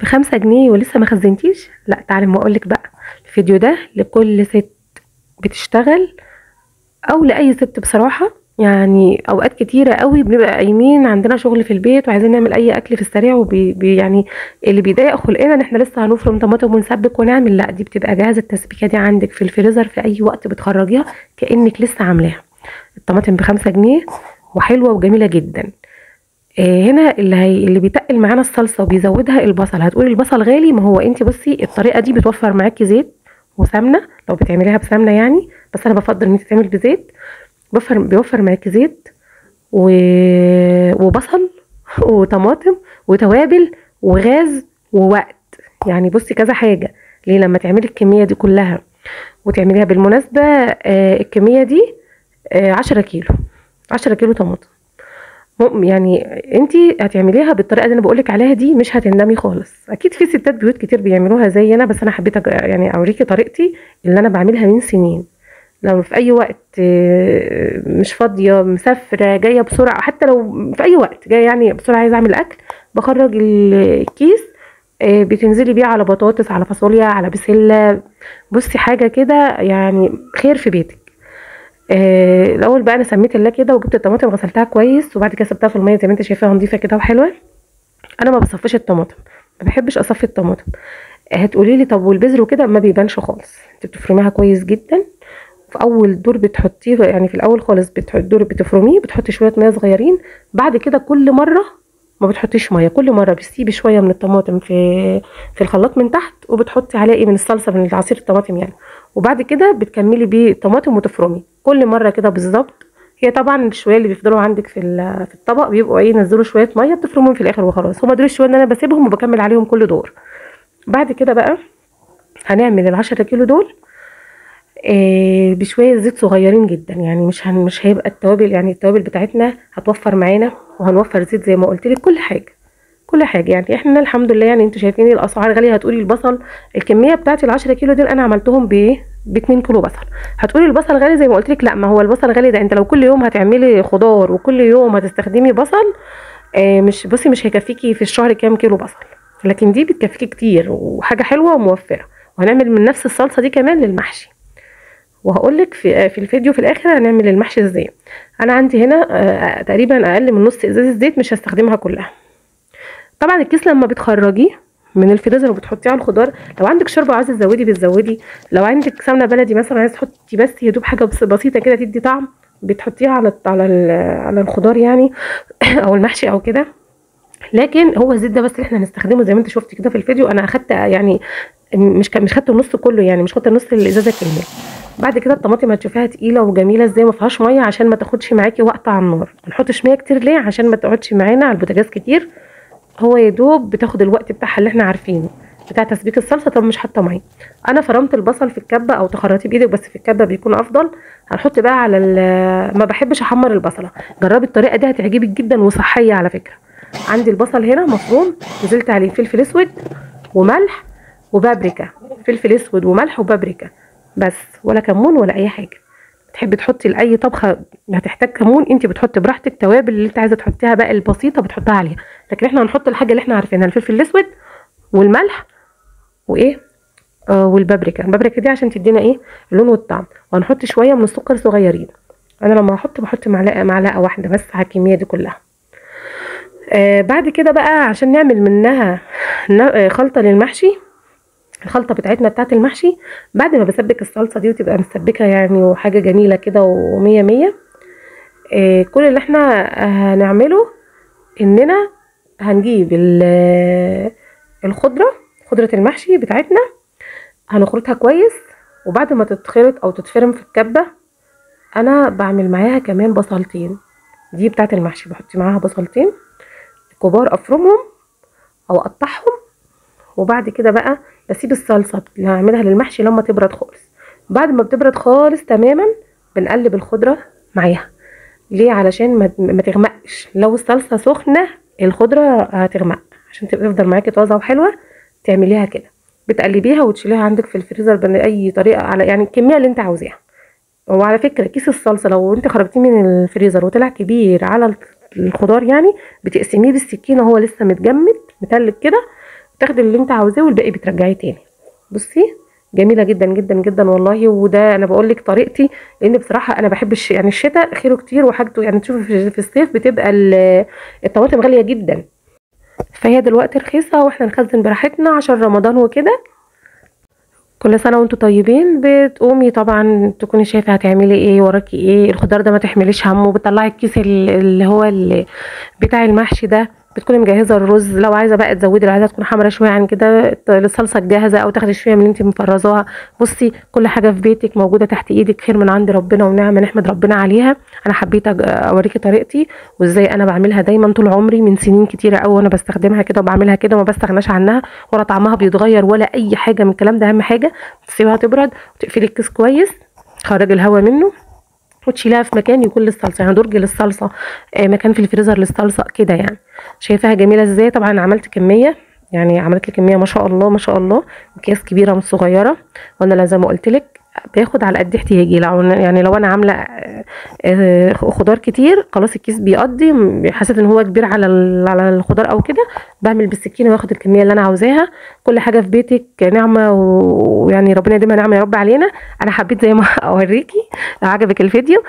ب5 جنيه ولسه ما خزنتيش؟ لا تعالي ما اقولك بقى. الفيديو ده لكل ست بتشتغل او لاي ست بصراحه. يعني اوقات كتيره قوي بنبقى قايمين عندنا شغل في البيت وعايزين نعمل اي اكل في السريع يعني اللي بيضايق خلقنا ان احنا لسه هنفرم طماطم ونسبك ونعمل. لا، دي بتبقى جاهزه، التسبيكه دي عندك في الفريزر في اي وقت بتخرجيها كانك لسه عاملاها. الطماطم ب5 جنيه وحلوه وجميله جدا. هنا اللي بيتقل معانا الصلصه وبيزودها البصل. هتقولي البصل غالي، ما هو انت بصي الطريقه دي بتوفر معاكي زيت وسمنه لو بتعمليها بسمنه يعني، بس انا بفضل ان انت تعمل بزيت. بيوفر معاكي زيت و... وبصل وطماطم وتوابل وغاز ووقت. يعني بصي كذا حاجه. ليه؟ لما تعملي الكميه دي كلها وتعمليها بالمناسبه الكميه دي 10 كيلو، 10 كيلو طماطم. يعني انتي هتعمليها بالطريقه اللي انا بقولك عليها دي مش هتندمي خالص. اكيد في ستات بيوت كتير بيعملوها زي انا، بس انا حبيت يعني اوريكي طريقتي اللي انا بعملها من سنين. لو في اي وقت مش فاضيه، مسافره، جايه بسرعه، حتى لو في اي وقت جايه يعني بسرعه عايزه اعمل اكل، بخرج الكيس بتنزلي بيه على بطاطس، على فاصوليا، على بسله. بصي حاجه كده يعني خير في بيتك. الاول بقى انا سميت الله كده وجبت الطماطم غسلتها كويس وبعد كده سبتها في الميه زي ما انت شايفاها نظيفه كده وحلوه. انا ما بصفيش الطماطم، ما بحبش اصفي الطماطم. هتقولي لي طب والبذر وكده؟ ما بيبانش خالص. انت بتفرميها كويس جدا. في اول دور بتحطيه يعني في الاول خالص دور بتفرميه بتحطي شويه ميه صغيرين. بعد كده كل مره ما بتحطيش ميه، كل مره بتسيبي شويه من الطماطم في الخلاط من تحت وبتحطي عليه من الصلصه من عصير الطماطم يعني. وبعد كده بتكملي بيه الطماطم وتفرمي كل مره كده بالظبط. هي طبعا الشويه اللي بيفضلوا عندك في الطبق بيبقوا ايه، نزلوا شويه ميه بتفرمهم في الاخر وخلاص. هما دول الشويه اللي انا بسيبهم وبكمل عليهم كل دور. بعد كده بقى هنعمل ال10 كيلو دول بشويه زيت صغيرين جدا. يعني مش هيبقى التوابل، يعني التوابل بتاعتنا هتوفر معانا وهنوفر زيت زي ما قلت لك. كل حاجه كل حاجه يعني احنا الحمد لله. يعني انتوا شايفين الاسعار غاليه. هتقولي البصل، الكميه بتاعتي ال10 كيلو دول انا عملتهم ب2 كيلو بصل. هتقولي البصل غالي زي ما قلت لك. لا، ما هو البصل غالي ده انت لو كل يوم هتعملي خضار وكل يوم هتستخدمي بصل مش بصي مش هيكفيكي في الشهر كام كيلو بصل. لكن دي بتكفيكي كتير وحاجه حلوه وموفره. وهنعمل من نفس الصلصه دي كمان للمحشي، وهقولك في الفيديو في الاخر هنعمل المحشي ازاي. انا عندي هنا تقريبا اقل من نص ازازه زيت، مش هستخدمها كلها. طبعا الكيس لما بتخرجيه من الفريزر وبتحطيه على الخضار، لو عندك شوربه عايزه تزودي بتزودي، لو عندك سمنه بلدي مثلا عايزه تحطي بس يا دوب حاجه بسيطه كده تدي طعم، بتحطيها على الخضار يعني او المحشي او كده. لكن هو الزيت ده بس اللي احنا هنستخدمه زي ما انت شفتي كده في الفيديو. انا اخدت يعني مش خدت النص كله، يعني مش خدت نص الازازه كامله. بعد كده الطماطم هتشوفيها تقيله وجميله ازاي، ما فيهاش ميه عشان ما تاخدش معاكي وقت على النار. ما نحطش ميه كتير ليه؟ عشان ما تقعدش معانا على البوتاجاز كتير. هو يا دوب بتاخد الوقت بتاعها اللي احنا عارفينه بتاع تسبيك الصلصه. طب مش حاطه ميه. انا فرمت البصل في الكبه او تخرطيه بايدك، بس في الكبه بيكون افضل. هنحط بقى على ما بحبش احمر البصله. جربي الطريقه دي هتعجبك جدا وصحيه على فكره. عندي البصل هنا مفروم، نزلت عليه فلفل اسود وملح وبابريكا. فلفل اسود وملح وبابريكا بس، ولا كمون ولا اي حاجه. تحبي تحطي لاي طبخه هتحتاج كمون انت بتحطي براحتك. توابل اللي انت عايزه تحطيها بقى البسيطه بتحطها عليها. لكن احنا هنحط الحاجه اللي احنا عارفينها، الفلفل الاسود والملح وايه والبابريكا. البابريكا دي عشان تدينا ايه اللون والطعم. وهنحط شويه من السكر صغيرين. انا لما بحط معلقه واحده بس على الكميه دي كلها. بعد كده بقى عشان نعمل منها خلطه للمحشي. الخلطه بتاعتنا بتاعت المحشي بعد ما بسبك الصلصه دي وتبقى مسبكه يعني وحاجه جميله كده ومية مية. كل اللي احنا هنعمله اننا هنجيب الخضره، خضره المحشي بتاعتنا، هنخرطها كويس. وبعد ما تتخلط او تتفرم في الكبه انا بعمل معاها كمان بصلتين. دي بتاعت المحشي بحط معاها بصلتين كبار افرمهم او اقطعهم. وبعد كده بقى بسيب الصلصه اللي هعملها للمحشي لما تبرد خالص. بعد ما بتبرد خالص تماما بنقلب الخضره معاها. ليه؟ علشان ما تغمقش. لو الصلصه سخنه الخضره هتغمق. عشان تفضل معاكي طازه وحلوه تعمليها كده، بتقلبيها وتشيليها عندك في الفريزر باي طريقه على يعني الكميه اللي انت عاوزاها. وعلى فكره كيس الصلصه لو انت خرجتيه من الفريزر وطلع كبير على الخضار يعني بتقسميه بالسكينه هو لسه متجمد متلج كده تاخدي اللي انت عاوزاه والباقي بترجعيه تاني. بصي جميله جدا جدا جدا والله. وده انا بقول لك طريقتي، لان بصراحه انا بحب يعني الشتاء خيره كتير وحاجته، يعني تشوفي في الصيف بتبقى الطماطم غاليه جدا، فهي دلوقتي رخيصه واحنا نخزن براحتنا عشان رمضان وكده. كل سنه وانتم طيبين. بتقومي طبعا تكوني شايفه هتعملي ايه، وراكي ايه، الخضار ده ما تحمليش همه، بتطلعي الكيس اللي هو بتاع المحشي ده، بتكوني مجهزه الرز، لو عايزه بقى تزودي، لو عايزه تكون حمرا شويه عن كده الصلصه الجاهزه، او تاخدي شويه من اللي انت مفرزاها. بصي كل حاجه في بيتك موجوده تحت ايدك، خير من عند ربنا ونعمه نحمد ربنا عليها. انا حبيت اوريكي طريقتي وازاي انا بعملها دايما طول عمري من سنين كتيره قوي، وانا بستخدمها كده وبعملها كده وما بستغناش عنها، ولا طعمها بيتغير ولا اي حاجه من الكلام ده. اهم حاجه تسيبها تبرد وتقفلي الكيس كويس، تخرجي الهواء منه وتشيلها في مكان يكون للصلصه، يعني درج للصلصه، مكان في الفريزر للصلصه كده يعني. شايفاها جميله ازاي؟ طبعا عملت كميه، يعني عملت لي كميه ما شاء الله ما شاء الله، اكياس كبيره مش صغيره. وانا زي ما قلت لك باخد على قد احتياجي، لو انا عامله خضار كتير خلاص الكيس بيقضي، حسيت ان هو كبير على الخضار او كده، بعمل بالسكينه واخد الكميه اللي انا عاوزاها. كل حاجه في بيتك نعمه، ويعني ربنا يديمها نعمه يا رب علينا. انا حبيت زي ما اوريكي. لو عجبك الفيديو